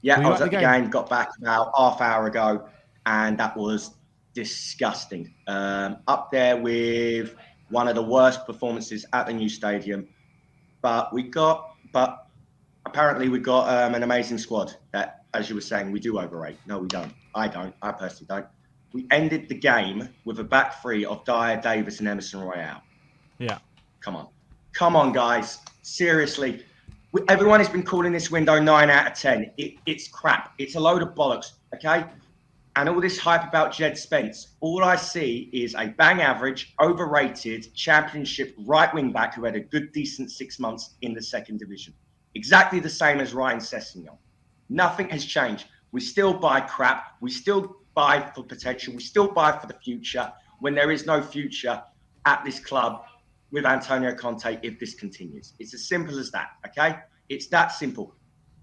Yeah, I was at the game, got back about half hour ago, and that was disgusting. Up there with one of the worst performances at the new stadium. But apparently we got an amazing squad that, as you were saying, we do overrate. No, we don't. I don't. I personally don't. We ended the game with a back three of Dyer, Davis, and Emerson Royale. Yeah. Come on, guys. Seriously. Everyone has been calling this window 9 out of 10. It's crap. It's a load of bollocks, okay? And all this hype about Jed Spence, all I see is a bang average, overrated championship right wing back who had a good, decent 6 months in the second division. Exactly the same as Ryan Sessegnon. Nothing has changed. We still buy crap. We still buy for potential. We still buy for the future when there is no future at this club with Antonio Conte if this continues. It's as simple as that, okay? It's that simple.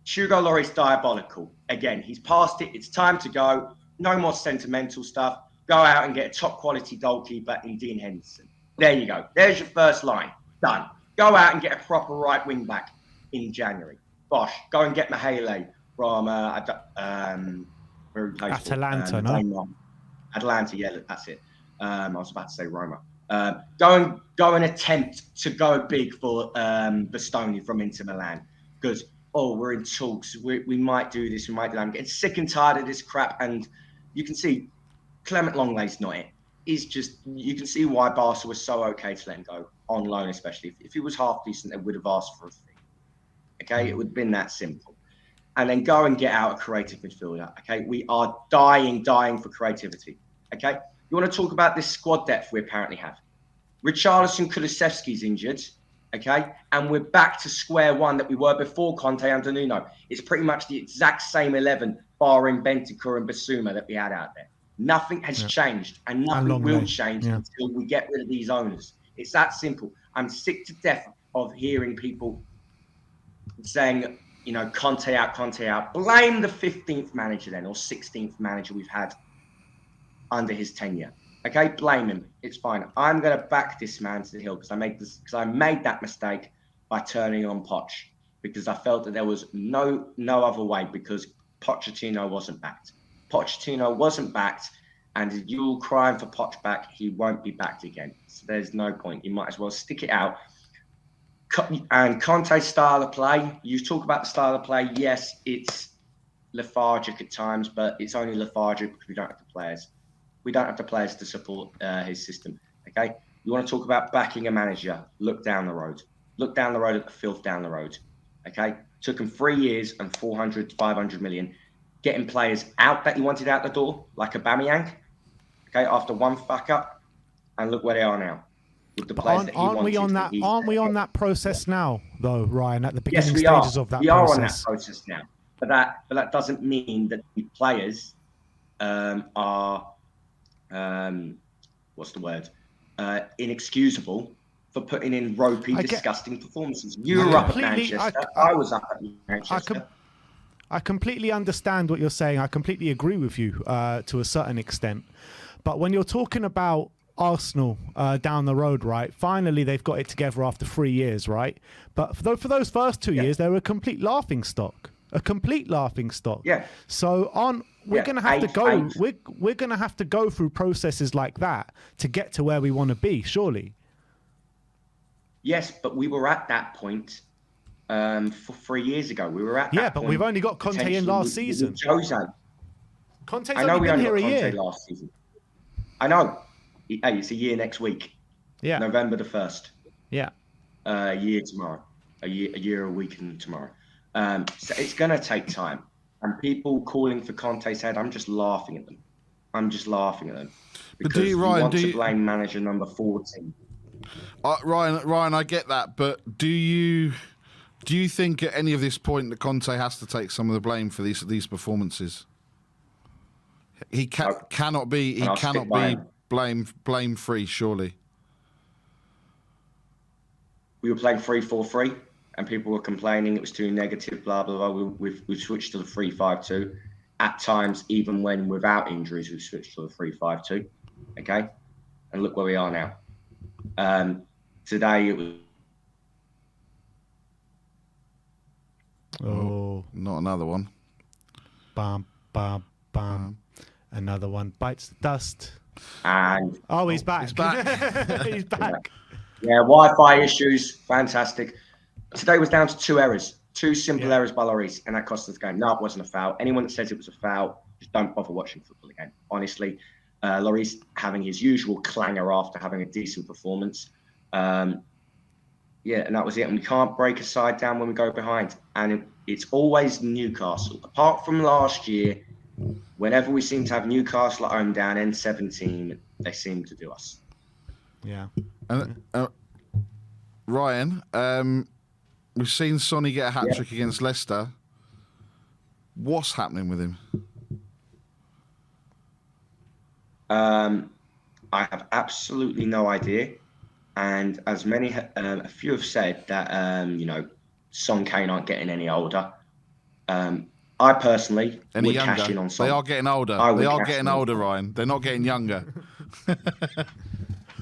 Hugo Lloris diabolical. Again, he's past it. It's time to go. No more sentimental stuff. Go out and get a top quality goalkeeper in Dean Henderson. There you go. There's your first line. Done. Go out and get a proper right wing back in January. Bosh. Go and get Mahele from Atalanta, no? Atalanta, yeah, that's it. I was about to say Roma. Go and attempt to go big for Bastoni from Inter Milan because we're in talks. We might do this. We might do that. I'm getting sick and tired of this crap. And you can see Clement Lenglet's not it. He's just, you can see why Barca was so okay to let him go on loan, especially if he was half decent, they would have asked for a fee. Okay, it would have been that simple. And then go and get out a creative midfielder. Okay, we are dying for creativity. Okay. You want to talk about this squad depth we apparently have. Richarlison, Kulusevski's injured, okay? And we're back to square one that we were before Conte and Nuno. It's pretty much the exact same 11, barring Bentancur and Basuma that we had out there. Nothing has changed, and nothing will change until we get rid of these owners. It's that simple. I'm sick to death of hearing people saying, you know, Conte out, Conte out. Blame the 15th manager then, or 16th manager we've had under his tenure. Okay, blame him. It's fine. I'm going to back this man to the hill because I made that mistake by turning on Poch because I felt that there was no other way because Pochettino wasn't backed. Pochettino wasn't backed, and you're crying for Poch back, he won't be backed again. So there's no point. You might as well stick it out. And Conte's style of play, you talk about the style of play. Yes, it's lethargic at times, but it's only lethargic because we don't have the players. We don't have the players to support his system, okay? You want to talk about backing a manager, look down the road. Look down the road at the filth down the road, okay? Took him 3 years and 400 to 500 million, getting players out that he wanted out the door, like Aubameyang, okay, after one fuck up, and look where they are now. With the players that he wanted. Aren't we on that process now, though, Ryan, at the beginning stages of that process? We are on that process now, but that doesn't mean that the players are... inexcusable for putting in ropey, disgusting performances. You were up at Manchester. I was up at Manchester. I completely understand what you're saying. I completely agree with you to a certain extent. But when you're talking about Arsenal down the road, right? Finally, they've got it together after 3 years, right? But for those first 2 years, they were a complete laughing stock. Yeah. So we're going to have to go. We're going to have to go through processes like that to get to where we want to be. Surely. Yes, but we were at that point for 3 years ago. We were at that but we've only got Conte in last season. Jose. Conte's only been here a year. Last season. I know. Hey, it's a year next week. Yeah. November the 1st. Yeah. A year tomorrow. A year, a week and tomorrow. So it's going to take time. And people calling for Conte's head, I'm just laughing at them. Because you want to blame manager number 14. Ryan, I get that, but do you think at any of this point that Conte has to take some of the blame for these performances? He cannot be blame free, surely. We were playing 3-4-3. And people were complaining it was too negative, blah, blah, blah. We've switched to the 3-5-2. At times, even when without injuries, we've switched to the 3-5-2. Okay? And look where we are now. Today, it was... Oh, not another one. bum, bum, bum. Another one bites the dust. And Oh, he's back. He's back. He's back. yeah, Wi-Fi issues, fantastic. Today was down to 2 errors, 2 simple errors by Lloris, and that cost us the game. No, it wasn't a foul. Anyone that says it was a foul, just don't bother watching football again. Honestly, Lloris having his usual clanger after having a decent performance. And that was it. And we can't break a side down when we go behind. And it's always Newcastle. Apart from last year, whenever we seem to have Newcastle at home down N17, they seem to do us. Yeah. Ryan, we've seen Sonny get a hat-trick against Leicester. What's happening with him? I have absolutely no idea. And as a few have said that, Son, Kane aren't getting any older. I personally would cash in on Son. They are getting older. They are getting older, Ryan. They're not getting younger.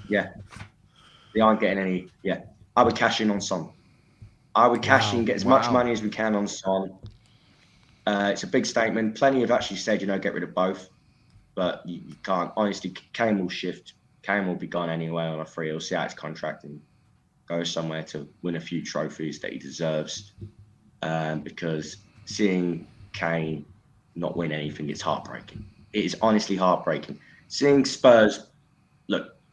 Yeah. They aren't getting any. Yeah. I would cash in on Son. I would cash in, get as much money as we can on Son. It's a big statement. Plenty have actually said, get rid of both. But you can't. Honestly, Kane will shift. Kane will be gone anyway on a free. He'll see out his contract and go somewhere to win a few trophies that he deserves. Because seeing Kane not win anything, it's heartbreaking. It is honestly heartbreaking. Seeing Spurs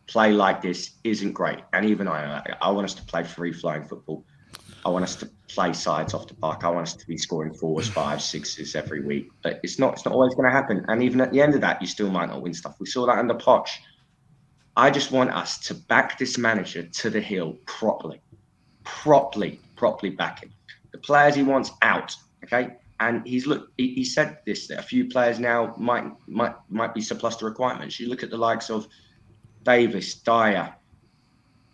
play like this isn't great. And even I want us to play free-flowing football. I want us to play sides off the park. I want us to be scoring 4s, 5s, 6s every week. But it's not always going to happen. And even at the end of that, you still might not win stuff. We saw that under Poch. I just want us to back this manager to the hill properly back him. The players he wants out, okay? And he said this, that a few players now might be surplus to requirements. You look at the likes of Davis, Dyer,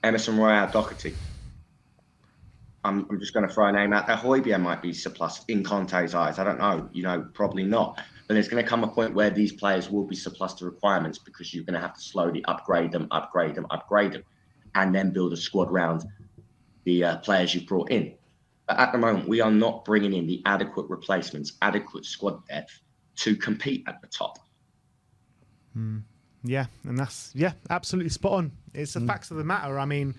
Emerson Royale, Doherty. I'm just going to throw a name out there. Højbjerg might be surplus in Conte's eyes. I don't know, probably not. But there's going to come a point where these players will be surplus to requirements because you're going to have to slowly upgrade them, and then build a squad around the players you've brought in. But at the moment, we are not bringing in the adequate replacements, adequate squad depth to compete at the top. Yeah, and that's absolutely spot on. It's the facts of the matter. I mean,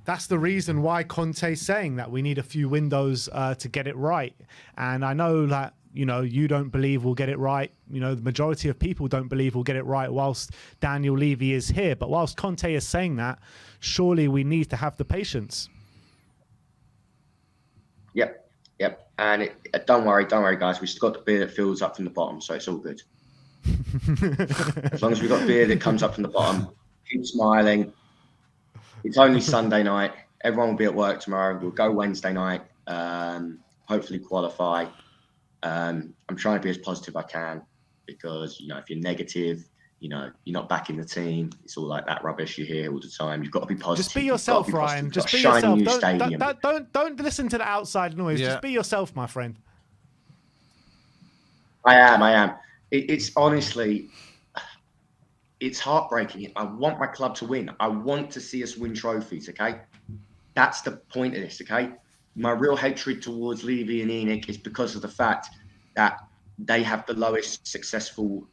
that's the reason why Conte's saying that we need a few windows to get it right. And I know that, you don't believe we'll get it right. The majority of people don't believe we'll get it right whilst Daniel Levy is here. But whilst Conte is saying that, surely we need to have the patience. Yep. And don't worry, guys. We've still got the beer that fills up from the bottom, so it's all good. As long as we've got beer that comes up from the bottom, keep smiling. It's only Sunday night. Everyone will be at work tomorrow. We'll go Wednesday night, hopefully qualify. I'm trying to be as positive as I can because, if you're negative, you're not backing the team. It's all like that rubbish you hear all the time. You've got to be positive. Just be yourself, Ryan. Just be yourself. Don't listen to the outside noise. Just be yourself, my friend. I am. It's honestly, it's heartbreaking. I want my club to win. I want to see us win trophies, okay? That's the point of this, okay? My real hatred towards Levy and Enoch is because of the fact that they have the lowest successful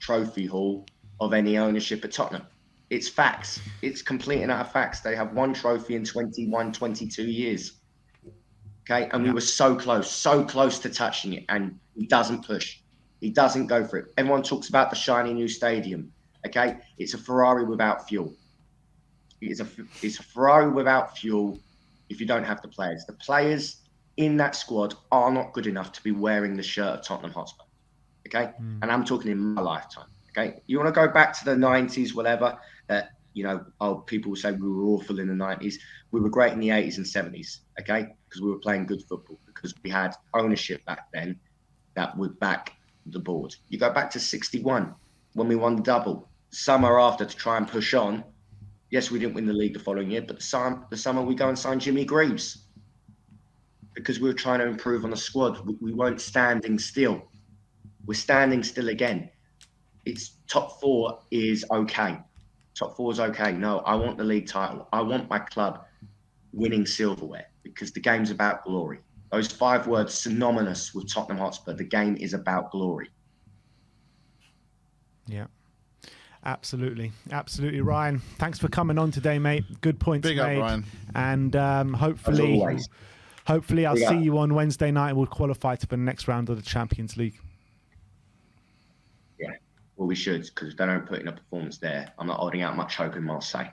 trophy haul of any ownership at Tottenham. It's facts. It's complete and utter facts. They have 1 trophy in 21, 22 years. Okay, and we were so close to touching it, and he doesn't push. He doesn't go for it. Everyone talks about the shiny new stadium. Okay, it's a Ferrari without fuel. It's a Ferrari without fuel if you don't have the players. The players in that squad are not good enough to be wearing the shirt of Tottenham Hotspur. Okay, and I'm talking in my lifetime. Okay, you want to go back to the 90s, whatever. People will say we were awful in the 90s. We were great in the 80s and 70s. Okay, because we were playing good football, because we had ownership back then that would back the board. You go back to 61 when we won the double. Summer after to try and push on. Yes, we didn't win the league the following year, but the summer we go and sign Jimmy Greaves because we were trying to improve on the squad. We weren't standing still. We're standing still again. It's top 4 is okay. Top 4 is okay. No, I want the league title. I want my club winning silverware because the game's about glory. Those 5 words synonymous with Tottenham Hotspur. The game is about glory. Yeah. Absolutely, Ryan. Thanks for coming on today, mate. Good points Big made. up, Ryan. And As always. hopefully I'll Big see up. you on Wednesday night and we'll qualify to the next round of the Champions League. Yeah, well, we should, because if they don't put in a performance there, I'm not holding out much hope in Marseille.